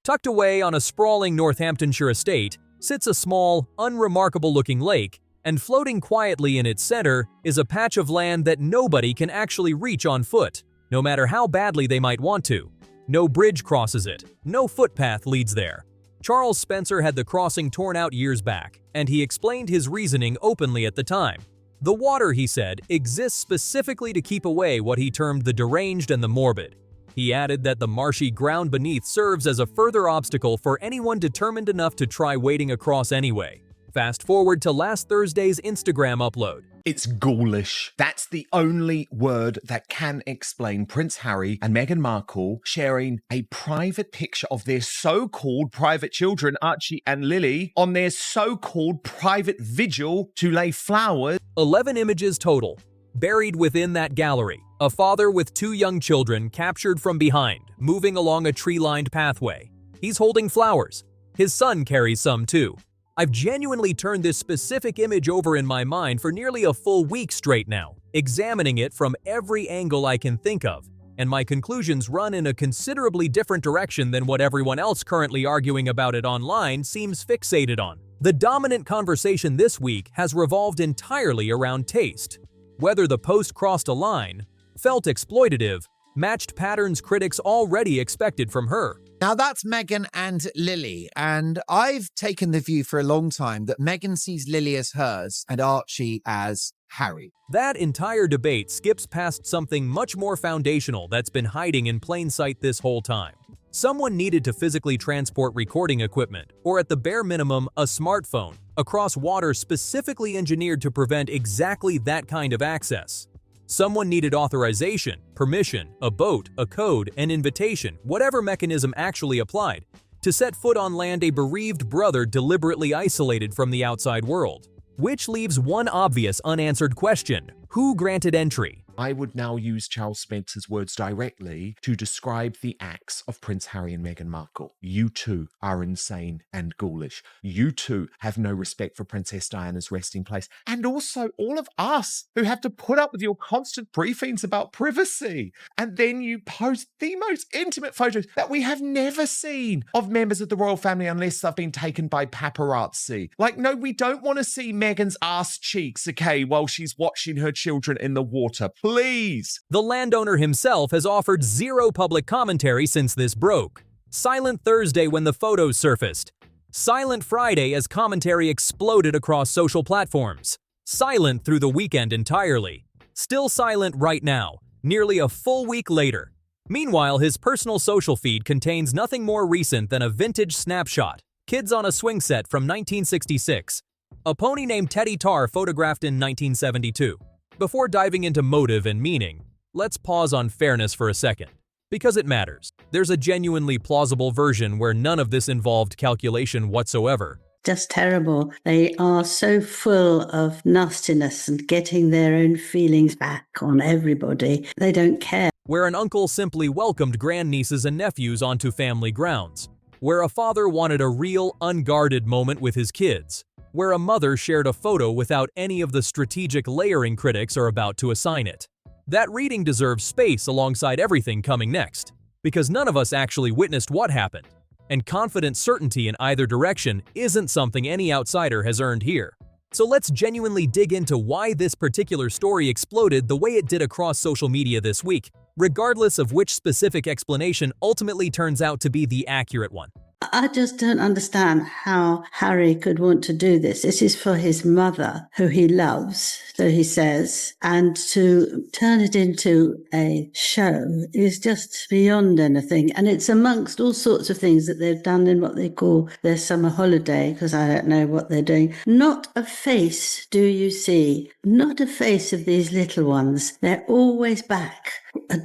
Tucked away on a sprawling Northamptonshire estate sits a small, unremarkable-looking lake, and floating quietly in its center is a patch of land that nobody can actually reach on foot, no matter how badly they might want to. No bridge crosses it, no footpath leads there. Charles Spencer had the crossing torn out years back, and he explained his reasoning openly at the time. The water, he said, exists specifically to keep away what he termed the deranged and the morbid. He added that the marshy ground beneath serves as a further obstacle for anyone determined enough to try wading across anyway. Fast forward to last Thursday's Instagram upload. It's ghoulish. That's the only word that can explain Prince Harry and Meghan Markle sharing a private picture of their so-called private children, Archie and Lily, on their so-called private vigil to lay flowers. 11 images total. Buried within that gallery, a father with 2 young children captured from behind, moving along a tree-lined pathway. He's holding flowers. His son carries some too. I've genuinely turned this specific image over in my mind for nearly a full week straight now, examining it from every angle I can think of, and my conclusions run in a considerably different direction than what everyone else currently arguing about it online seems fixated on. The dominant conversation this week has revolved entirely around taste. Whether the post crossed a line, felt exploitative, matched patterns critics already expected from her. Now that's Meghan and Lily, and I've taken the view for a long time that Meghan sees Lily as hers and Archie as Harry. That entire debate skips past something much more foundational that's been hiding in plain sight this whole time. Someone needed to physically transport recording equipment, or at the bare minimum, a smartphone, across water specifically engineered to prevent exactly that kind of access. Someone needed authorization, permission, a boat, a code, an invitation, whatever mechanism actually applied, to set foot on land a bereaved brother deliberately isolated from the outside world. Which leaves one obvious unanswered question: who granted entry? I would now use Charles Spencer's words directly to describe the acts of Prince Harry and Meghan Markle. You too are insane and ghoulish. You too have no respect for Princess Diana's resting place. And also all of us who have to put up with your constant briefings about privacy. And then you post the most intimate photos that we have never seen of members of the royal family unless they've been taken by paparazzi. Like, no, we don't want to see Meghan's ass cheeks, okay, while she's watching her children in the water. Please. The landowner himself has offered zero public commentary since this broke. Silent Thursday when the photos surfaced. Silent Friday as commentary exploded across social platforms. Silent through the weekend entirely. Still silent right now, nearly a full week later. Meanwhile, his personal social feed contains nothing more recent than a vintage snapshot. Kids on a swing set from 1966. A pony named Teddy Tar photographed in 1972. Before diving into motive and meaning, let's pause on fairness for a second, because it matters. There's a genuinely plausible version where none of this involved calculation whatsoever. Just terrible. They are so full of nastiness and getting their own feelings back on everybody. They don't care. Where an uncle simply welcomed grandnieces and nephews onto family grounds. Where a father wanted a real, unguarded moment with his kids. Where a mother shared a photo without any of the strategic layering critics are about to assign it. That reading deserves space alongside everything coming next, because none of us actually witnessed what happened, and confident certainty in either direction isn't something any outsider has earned here. So let's genuinely dig into why this particular story exploded the way it did across social media this week, regardless of which specific explanation ultimately turns out to be the accurate one. I just don't understand how Harry could want to do this. This is for his mother, who he loves, so he says, and to turn it into a show is just beyond anything. And it's amongst all sorts of things that they've done in what they call their summer holiday, because I don't know what they're doing. Not a face do you see, not a face of these little ones. They're always back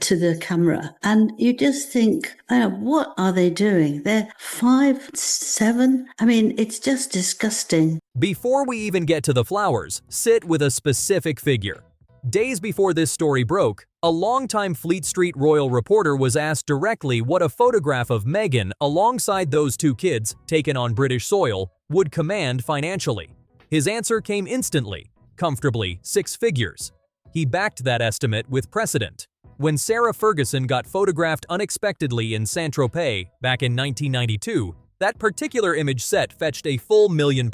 to the camera. And you just think, oh, what are they doing? They're 5, 7. I mean, it's just disgusting. Before we even get to the flowers, sit with a specific figure. Days before this story broke, a longtime Fleet Street Royal reporter was asked directly what a photograph of Meghan alongside those 2 kids, taken on British soil, would command financially. His answer came instantly, comfortably 6 figures. He backed that estimate with precedent. When Sarah Ferguson got photographed unexpectedly in Saint-Tropez back in 1992, that particular image set fetched a full £1 million.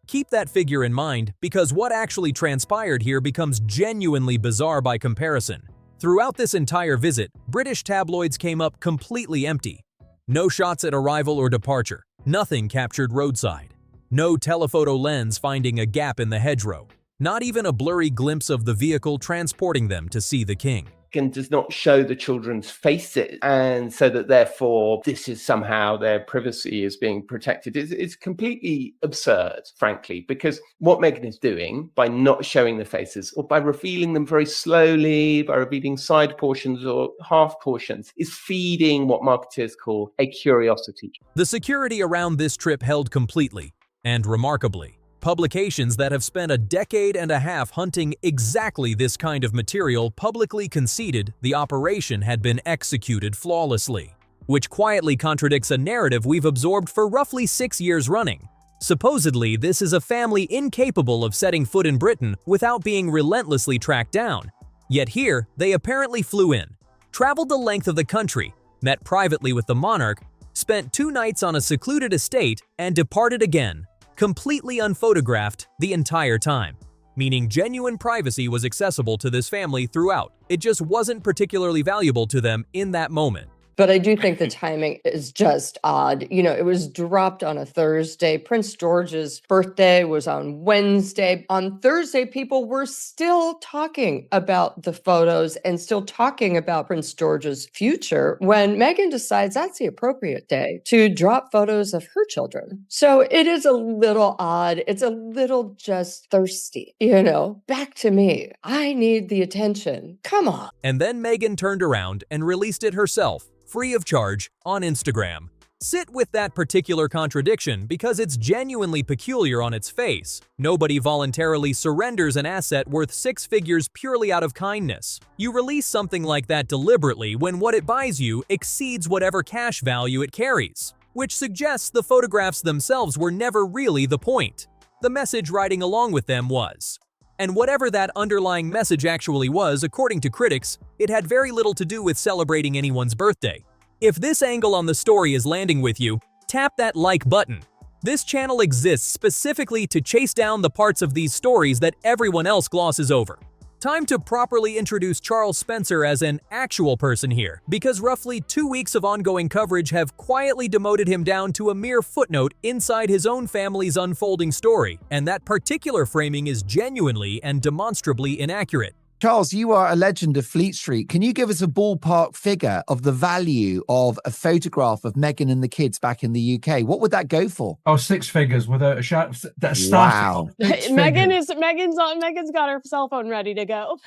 Keep that figure in mind because what actually transpired here becomes genuinely bizarre by comparison. Throughout this entire visit, British tabloids came up completely empty. No shots at arrival or departure, nothing captured roadside. No telephoto lens finding a gap in the hedgerow. Not even a blurry glimpse of the vehicle transporting them to see the king. And does not show the children's faces, and so that therefore this is somehow their privacy is being protected. It's completely absurd, frankly, because what Meghan is doing by not showing the faces or by revealing them very slowly, by revealing side portions or half portions, is feeding what marketers call a curiosity. The security around this trip held completely and remarkably. Publications that have spent a decade and a half hunting exactly this kind of material publicly conceded the operation had been executed flawlessly, which quietly contradicts a narrative we've absorbed for roughly 6 years running. Supposedly, this is a family incapable of setting foot in Britain without being relentlessly tracked down. Yet here, they apparently flew in, traveled the length of the country, met privately with the monarch, spent 2 nights on a secluded estate, and departed again, completely unphotographed the entire time, meaning genuine privacy was accessible to this family throughout. It just wasn't particularly valuable to them in that moment. But I do think the timing is just odd. You know, it was dropped on a Thursday. Prince George's birthday was on Wednesday. On Thursday, people were still talking about the photos and still talking about Prince George's future when Meghan decides that's the appropriate day to drop photos of her children. So it is a little odd. It's a little just thirsty, you know. Back to me. I need the attention. Come on. And then Meghan turned around and released it herself, free of charge, on Instagram. Sit with that particular contradiction because it's genuinely peculiar on its face. Nobody voluntarily surrenders an asset worth 6 figures purely out of kindness. You release something like that deliberately when what it buys you exceeds whatever cash value it carries, which suggests the photographs themselves were never really the point. The message riding along with them was. And whatever that underlying message actually was, according to critics, it had very little to do with celebrating anyone's birthday. If this angle on the story is landing with you, tap that like button. This channel exists specifically to chase down the parts of these stories that everyone else glosses over. Time to properly introduce Charles Spencer as an actual person here, because roughly 2 weeks of ongoing coverage have quietly demoted him down to a mere footnote inside his own family's unfolding story, and that particular framing is genuinely and demonstrably inaccurate. Charles, you are a legend of Fleet Street. Can you give us a ballpark figure of the value of a photograph of Meghan and the kids back in the UK? What would that go for? Oh, 6 figures without a shot. Wow. Meghan's got her cell phone ready to go.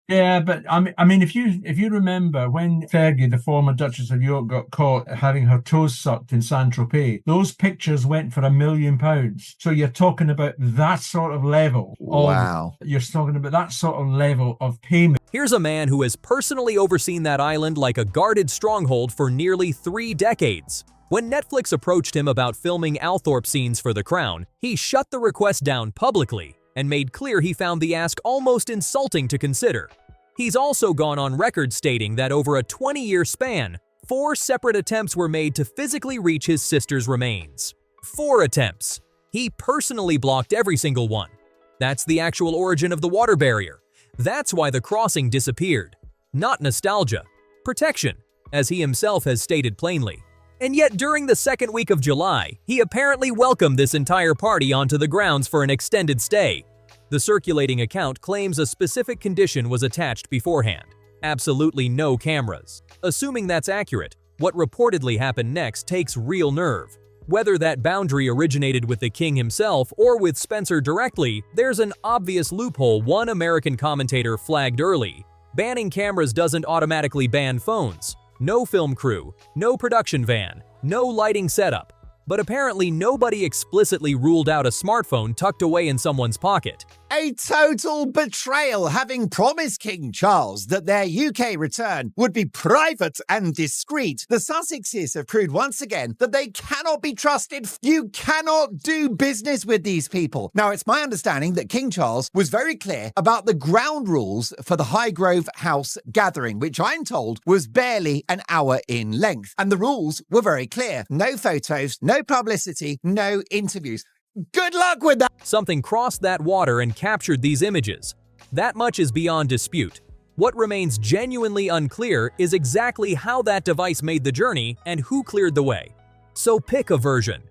Yeah, but I mean, if you remember when Fergie, the former Duchess of York, got caught having her toes sucked in Saint-Tropez, those pictures went for £1 million. So you're talking about that sort of level. Wow. You're talking about that sort of level of payment. Here's a man who has personally overseen that island like a guarded stronghold for nearly 3 decades. When Netflix approached him about filming Althorp scenes for The Crown, he shut the request down publicly and made clear he found the ask almost insulting to consider. He's also gone on record stating that over a 20-year span, 4 separate attempts were made to physically reach his sister's remains. 4 attempts. He personally blocked every single one. That's the actual origin of the water barrier. That's why the crossing disappeared. Not nostalgia. Protection, as he himself has stated plainly. And yet during the 2nd week of July, he apparently welcomed this entire party onto the grounds for an extended stay. The circulating account claims a specific condition was attached beforehand. Absolutely no cameras. Assuming that's accurate, what reportedly happened next takes real nerve. Whether that boundary originated with the king himself or with Spencer directly, there's an obvious loophole one American commentator flagged early. Banning cameras doesn't automatically ban phones. No film crew, no production van, no lighting setup. But apparently nobody explicitly ruled out a smartphone tucked away in someone's pocket. A total betrayal, having promised King Charles that their UK return would be private and discreet. The Sussexes have proved once again that they cannot be trusted. You cannot do business with these people. Now, it's my understanding that King Charles was very clear about the ground rules for the Highgrove House gathering, which I'm told was barely an hour in length. And the rules were very clear. No photos, no publicity, no interviews. Good luck with that! Something crossed that water and captured these images. That much is beyond dispute. What remains genuinely unclear is exactly how that device made the journey and who cleared the way. So pick a version.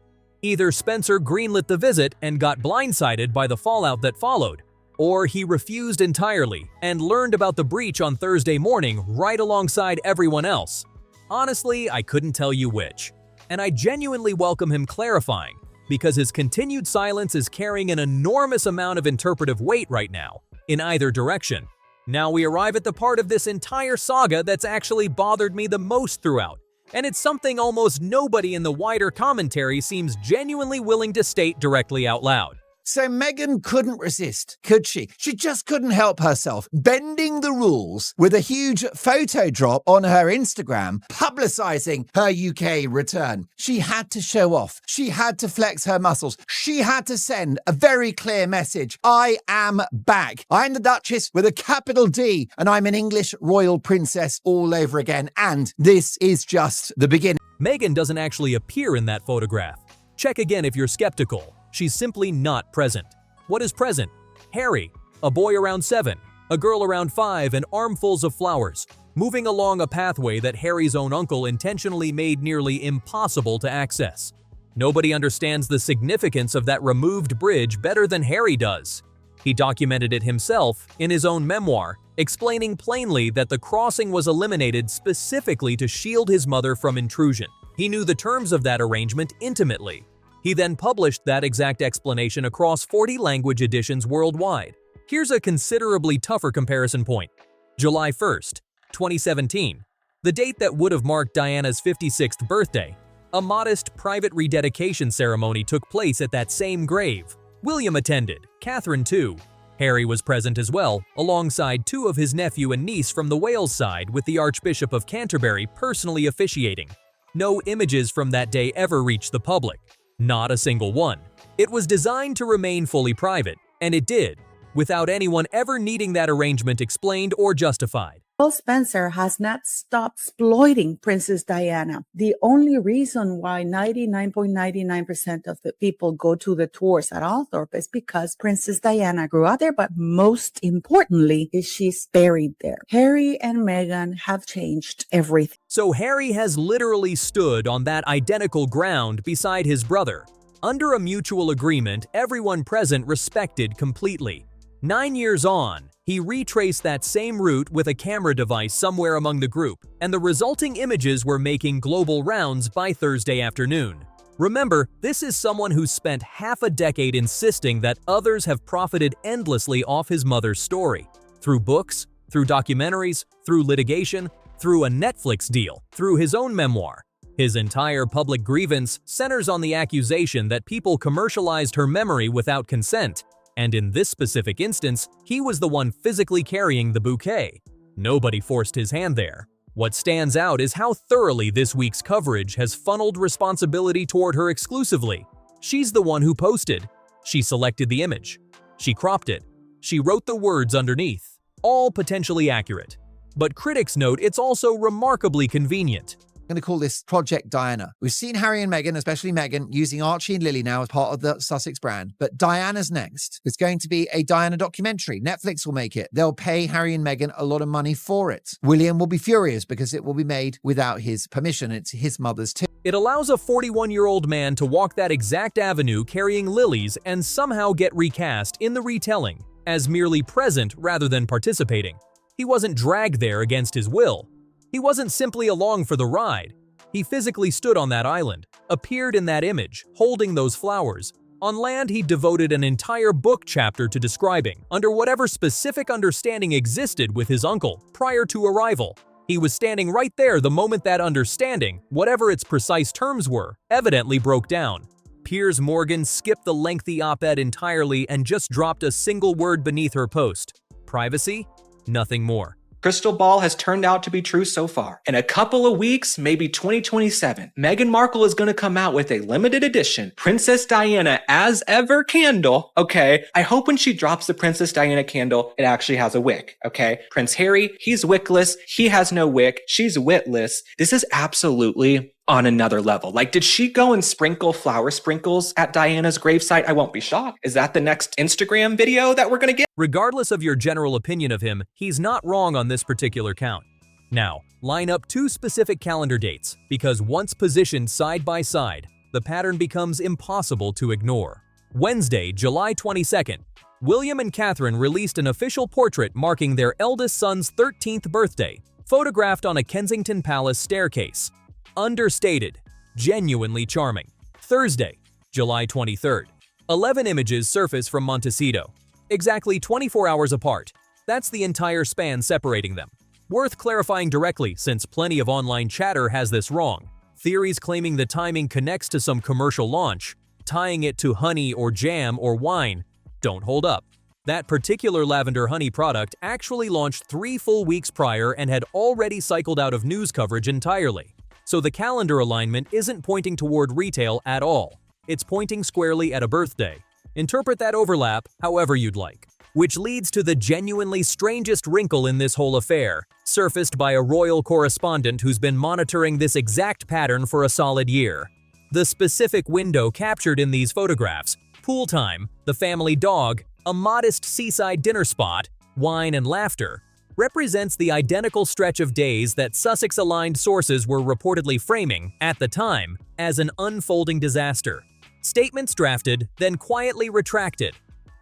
Either Spencer greenlit the visit and got blindsided by the fallout that followed, or he refused entirely and learned about the breach on Thursday morning right alongside everyone else. Honestly, I couldn't tell you which. And I genuinely welcome him clarifying, because his continued silence is carrying an enormous amount of interpretive weight right now, in either direction. Now we arrive at the part of this entire saga that's actually bothered me the most throughout, and it's something almost nobody in the wider commentary seems genuinely willing to state directly out loud. So Meghan couldn't resist, could she? She just couldn't help herself, bending the rules with a huge photo drop on her Instagram, publicizing her UK return. She had to show off. She had to flex her muscles. She had to send a very clear message. I am back. I'm the Duchess with a capital D, and I'm an English royal princess all over again. And this is just the beginning. Meghan doesn't actually appear in that photograph. Check again if you're skeptical. She's simply not present. What is present? Harry, a boy around 7, a girl around 5, and armfuls of flowers, moving along a pathway that Harry's own uncle intentionally made nearly impossible to access. Nobody understands the significance of that removed bridge better than Harry does. He documented it himself in his own memoir, explaining plainly that the crossing was eliminated specifically to shield his mother from intrusion. He knew the terms of that arrangement intimately. He then published that exact explanation across 40 language editions worldwide. Here's a considerably tougher comparison point. July 1st, 2017, the date that would have marked Diana's 56th birthday. A modest private rededication ceremony took place at that same grave. William attended, Catherine too. Harry was present as well, alongside 2 of his nephew and niece from the Wales side, with the Archbishop of Canterbury personally officiating. No images from that day ever reached the public. Not a single one. It was designed to remain fully private, and it did, without anyone ever needing that arrangement explained or justified. Well, Spencer has not stopped exploiting Princess Diana. The only reason why 99.99% of the people go to the tours at Althorp is because Princess Diana grew up there, but most importantly is she's buried there. Harry and Meghan have changed everything. So Harry has literally stood on that identical ground beside his brother. Under a mutual agreement, everyone present respected completely. 9 years on, he retraced that same route with a camera device somewhere among the group, and the resulting images were making global rounds by Thursday afternoon. Remember, this is someone who spent half a decade insisting that others have profited endlessly off his mother's story. Through books, through documentaries, through litigation, through a Netflix deal, through his own memoir. His entire public grievance centers on the accusation that people commercialized her memory without consent. And in this specific instance, he was the one physically carrying the bouquet. Nobody forced his hand there. What stands out is how thoroughly this week's coverage has funneled responsibility toward her exclusively. She's the one who posted. She selected the image. She cropped it. She wrote the words underneath. All potentially accurate. But critics note it's also remarkably convenient. I'm going to call this Project Diana. We've seen Harry and Meghan, especially Meghan, using Archie and Lily now as part of the Sussex brand. But Diana's next. It's going to be a Diana documentary. Netflix will make it. They'll pay Harry and Meghan a lot of money for it. William will be furious because it will be made without his permission. It's his mother's too. It allows a 41-year-old man to walk that exact avenue carrying lilies and somehow get recast in the retelling as merely present rather than participating. He wasn't dragged there against his will. He wasn't simply along for the ride. He physically stood on that island, appeared in that image, holding those flowers. On land, he devoted an entire book chapter to describing, under whatever specific understanding existed with his uncle prior to arrival. He was standing right there the moment that understanding, whatever its precise terms were, evidently broke down. Piers Morgan skipped the lengthy op-ed entirely and just dropped a single word beneath her post. Privacy? Nothing more. Crystal ball has turned out to be true so far. In a couple of weeks, maybe 2027, Meghan Markle is going to come out with a limited edition Princess Diana as ever candle. Okay, I hope when she drops the Princess Diana candle, it actually has a wick. Okay, Prince Harry, he's wickless. He has no wick. She's witless. This is absolutely on another level. Like, did she go and sprinkle flower sprinkles at Diana's gravesite? I won't be shocked. Is that the next Instagram video that we're going to get? Regardless of your general opinion of him, he's not wrong on this particular count. Now, line up 2 specific calendar dates, because once positioned side by side, the pattern becomes impossible to ignore. Wednesday, July 22nd, William and Catherine released an official portrait marking their eldest son's 13th birthday, photographed on a Kensington Palace staircase. Understated, genuinely charming. Thursday, July 23rd. 11 images surface from Montecito, exactly 24 hours apart. That's the entire span separating them. Worth clarifying directly, since plenty of online chatter has this wrong. Theories claiming the timing connects to some commercial launch, tying it to honey or jam or wine, don't hold up. That particular lavender honey product actually launched 3 full weeks prior and had already cycled out of news coverage entirely. So the calendar alignment isn't pointing toward retail at all. It's pointing squarely at a birthday. Interpret that overlap however you'd like. Which leads to the genuinely strangest wrinkle in this whole affair, surfaced by a royal correspondent who's been monitoring this exact pattern for a solid year. The specific window captured in these photographs, pool time, the family dog, a modest seaside dinner spot, wine and laughter, represents the identical stretch of days that Sussex-aligned sources were reportedly framing, at the time, as an unfolding disaster. Statements drafted, then quietly retracted.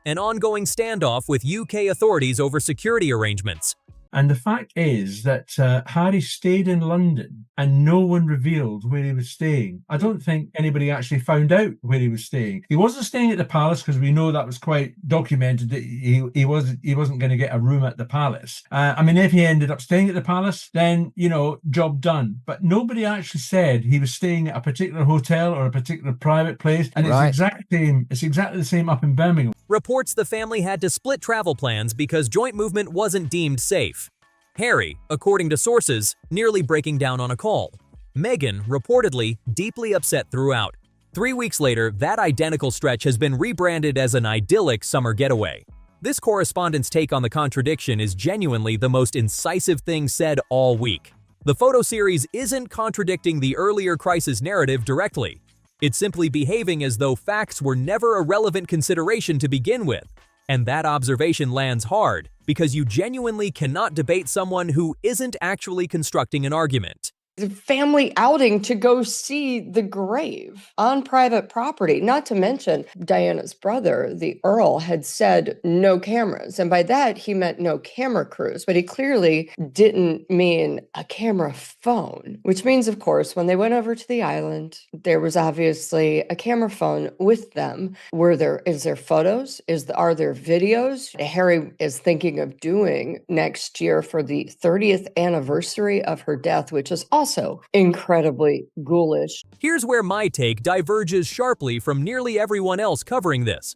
An ongoing standoff with UK authorities over security arrangements. And the fact is that Harry stayed in London and no one revealed where he was staying. I don't think anybody actually found out where he was staying. He wasn't staying at the palace because we know that was quite documented that he wasn't going to get a room at the palace. I mean, if he ended up staying at the palace, then, you know, job done. But nobody actually said he was staying at a particular hotel or a particular private place. And Right. It's exactly the same up in Birmingham. Reports the family had to split travel plans because joint movement wasn't deemed safe. Harry, according to sources, nearly breaking down on a call. Meghan, reportedly, deeply upset throughout. 3 weeks later, that identical stretch has been rebranded as an idyllic summer getaway. This correspondent's take on the contradiction is genuinely the most incisive thing said all week. The photo series isn't contradicting the earlier crisis narrative directly. It's simply behaving as though facts were never a relevant consideration to begin with. And that observation lands hard, because you genuinely cannot debate someone who isn't actually constructing an argument. The family outing to go see the grave on private property. Not to mention, Diana's brother, the Earl, had said no cameras. And by that, he meant no camera crews. But he clearly didn't mean a camera phone, which means, of course, when they went over to the island, there was obviously a camera phone with them. Is there photos? Are there videos? Harry is thinking of doing next year for the 30th anniversary of her death, which is also incredibly ghoulish. Here's where my take diverges sharply from nearly everyone else covering this.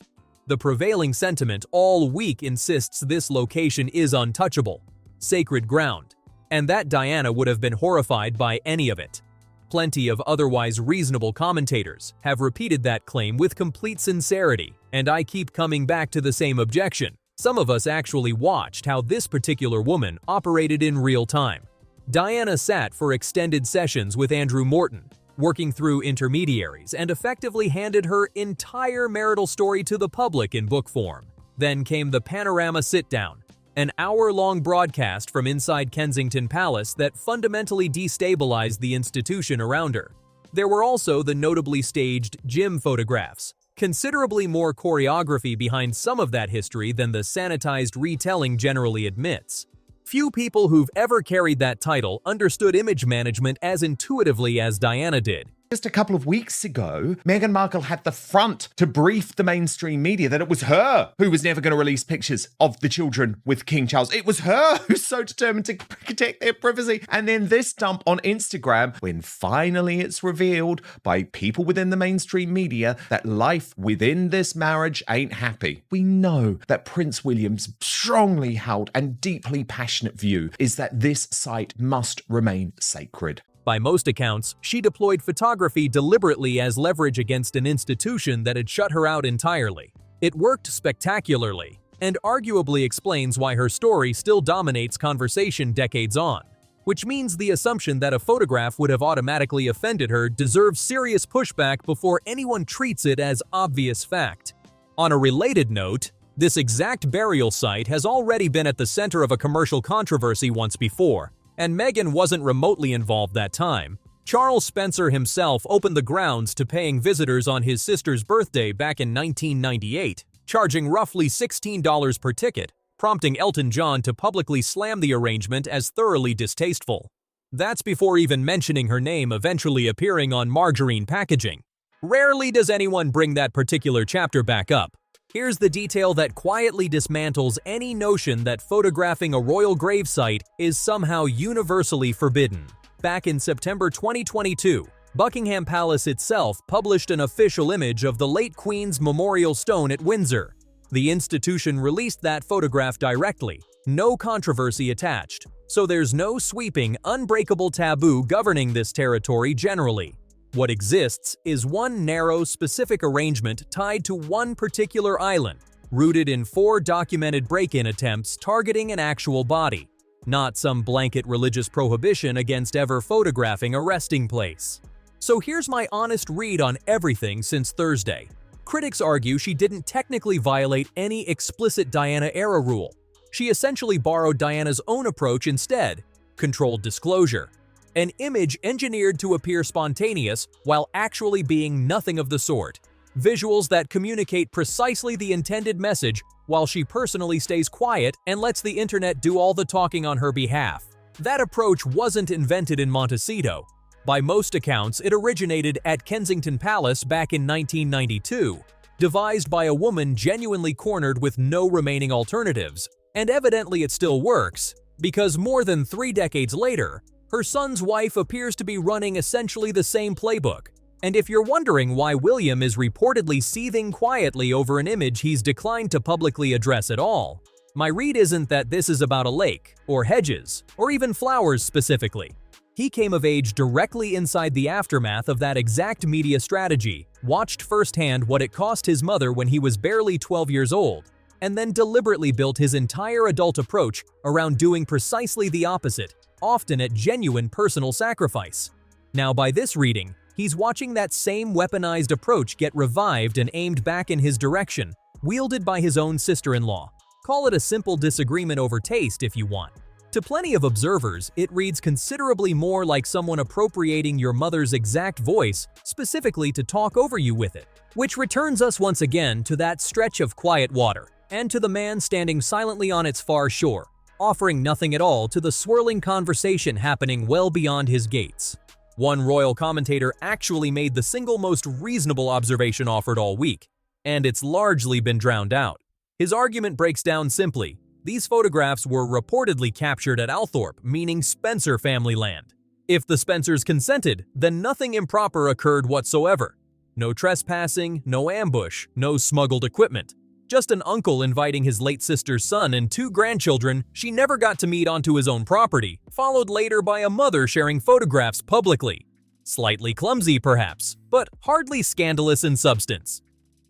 The prevailing sentiment all week insists this location is untouchable, sacred ground, and that Diana would have been horrified by any of it. Plenty of otherwise reasonable commentators have repeated that claim with complete sincerity, and I keep coming back to the same objection. Some of us actually watched how this particular woman operated in real time. Diana sat for extended sessions with Andrew Morton, working through intermediaries, and effectively handed her entire marital story to the public in book form. Then came the panorama sit-down, an hour-long broadcast from inside Kensington Palace that fundamentally destabilized the institution around her. There were also the notably staged gym photographs. Considerably more choreography behind some of that history than the sanitized retelling generally admits. Few people who've ever carried that title understood image management as intuitively as Diana did. Just a couple of weeks ago, Meghan Markle had the front to brief the mainstream media that it was her who was never going to release pictures of the children with King Charles. It was her who's so determined to protect their privacy. And then this dump on Instagram, when finally it's revealed by people within the mainstream media that life within this marriage ain't happy. We know that Prince William's strongly held and deeply passionate view is that this site must remain sacred. By most accounts, she deployed photography deliberately as leverage against an institution that had shut her out entirely. It worked spectacularly, and arguably explains why her story still dominates conversation decades on. Which means the assumption that a photograph would have automatically offended her deserves serious pushback before anyone treats it as obvious fact. On a related note, this exact burial site has already been at the center of a commercial controversy once before, and Meghan wasn't remotely involved that time. Charles Spencer himself opened the grounds to paying visitors on his sister's birthday back in 1998, charging roughly $16 per ticket, prompting Elton John to publicly slam the arrangement as thoroughly distasteful. That's before even mentioning her name eventually appearing on margarine packaging. Rarely does anyone bring that particular chapter back up. Here's the detail that quietly dismantles any notion that photographing a royal gravesite is somehow universally forbidden. Back in September 2022, Buckingham Palace itself published an official image of the late Queen's memorial stone at Windsor. The institution released that photograph directly, no controversy attached, so there's no sweeping, unbreakable taboo governing this territory generally. What exists is one narrow, specific arrangement tied to one particular island, rooted in 4 documented break-in attempts targeting an actual body, not some blanket religious prohibition against ever photographing a resting place. So here's my honest read on everything since Thursday. Critics argue she didn't technically violate any explicit Diana-era rule. She essentially borrowed Diana's own approach instead, controlled disclosure. An image engineered to appear spontaneous while actually being nothing of the sort. Visuals that communicate precisely the intended message while she personally stays quiet and lets the internet do all the talking on her behalf. That approach wasn't invented in Montecito. By most accounts, it originated at Kensington Palace back in 1992, devised by a woman genuinely cornered with no remaining alternatives. And evidently it still works, because more than 3 decades later, her son's wife appears to be running essentially the same playbook. And if you're wondering why William is reportedly seething quietly over an image he's declined to publicly address at all, my read isn't that this is about a lake, or hedges, or even flowers specifically. He came of age directly inside the aftermath of that exact media strategy, watched firsthand what it cost his mother when he was barely 12 years old, and then deliberately built his entire adult approach around doing precisely the opposite, often at genuine personal sacrifice. Now, by this reading, he's watching that same weaponized approach get revived and aimed back in his direction, wielded by his own sister-in-law. Call it a simple disagreement over taste if you want. To plenty of observers, it reads considerably more like someone appropriating your mother's exact voice, specifically to talk over you with it. Which returns us once again to that stretch of quiet water, and to the man standing silently on its far shore, offering nothing at all to the swirling conversation happening well beyond his gates. One royal commentator actually made the single most reasonable observation offered all week, and it's largely been drowned out. His argument breaks down simply. These photographs were reportedly captured at Althorp, meaning Spencer family land. If the Spencers consented, then nothing improper occurred whatsoever. No trespassing, no ambush, no smuggled equipment. Just an uncle inviting his late sister's son and 2 grandchildren she never got to meet onto his own property, followed later by a mother sharing photographs publicly. Slightly clumsy perhaps, but hardly scandalous in substance.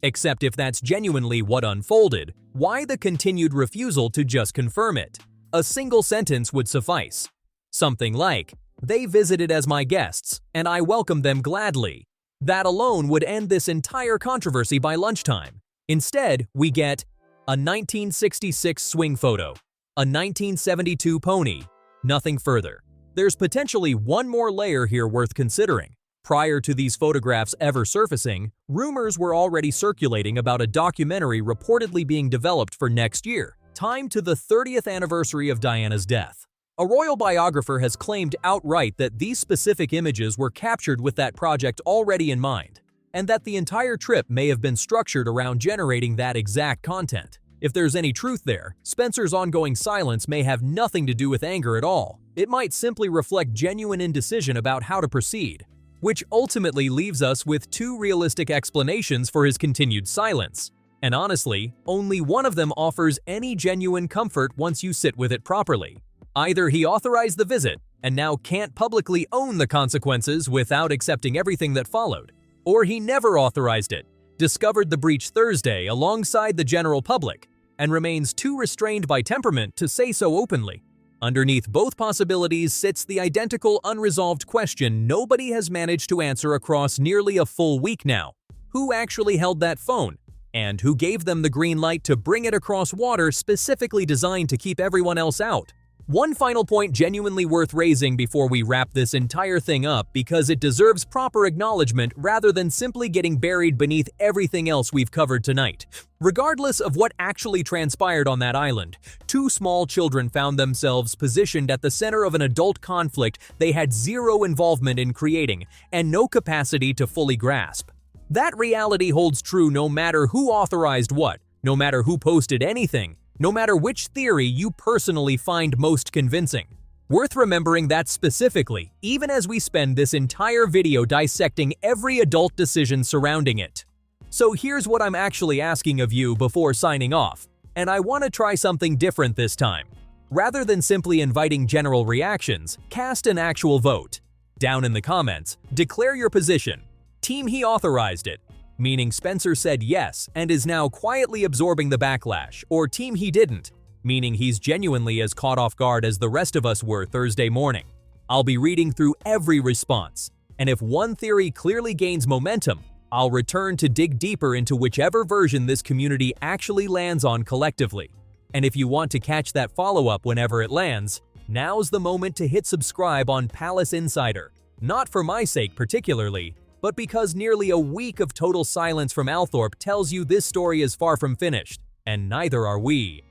Except if that's genuinely what unfolded, why the continued refusal to just confirm it? A single sentence would suffice. Something like, "They visited as my guests, and I welcomed them gladly." That alone would end this entire controversy by lunchtime. Instead, we get a 1966 swing photo, a 1972 pony, nothing further. There's potentially one more layer here worth considering. Prior to these photographs ever surfacing, rumors were already circulating about a documentary reportedly being developed for next year, timed to the 30th anniversary of Diana's death. A royal biographer has claimed outright that these specific images were captured with that project already in mind, and that the entire trip may have been structured around generating that exact content. If there's any truth there, Spencer's ongoing silence may have nothing to do with anger at all. It might simply reflect genuine indecision about how to proceed, which ultimately leaves us with two realistic explanations for his continued silence. And honestly, only one of them offers any genuine comfort once you sit with it properly. Either he authorized the visit and now can't publicly own the consequences without accepting everything that followed, or he never authorized it, discovered the breach Thursday alongside the general public, and remains too restrained by temperament to say so openly. Underneath both possibilities sits the identical unresolved question nobody has managed to answer across nearly a full week now. Who actually held that phone? And who gave them the green light to bring it across water specifically designed to keep everyone else out? One final point genuinely worth raising before we wrap this entire thing up because it deserves proper acknowledgement rather than simply getting buried beneath everything else we've covered tonight. Regardless of what actually transpired on that island, two small children found themselves positioned at the center of an adult conflict they had zero involvement in creating and no capacity to fully grasp. That reality holds true no matter who authorized what, no matter who posted anything, no matter which theory you personally find most convincing. Worth remembering that specifically, even as we spend this entire video dissecting every adult decision surrounding it. So here's what I'm actually asking of you before signing off, and I want to try something different this time. Rather than simply inviting general reactions, cast an actual vote. Down in the comments, declare your position. Team he authorized it, meaning Spencer said yes and is now quietly absorbing the backlash, or team he didn't, meaning he's genuinely as caught off guard as the rest of us were Thursday morning. I'll be reading through every response, and if one theory clearly gains momentum, I'll return to dig deeper into whichever version this community actually lands on collectively. And if you want to catch that follow-up whenever it lands, now's the moment to hit subscribe on Palace Insider. Not for my sake particularly, but because nearly a week of total silence from Althorp tells you this story is far from finished, and neither are we.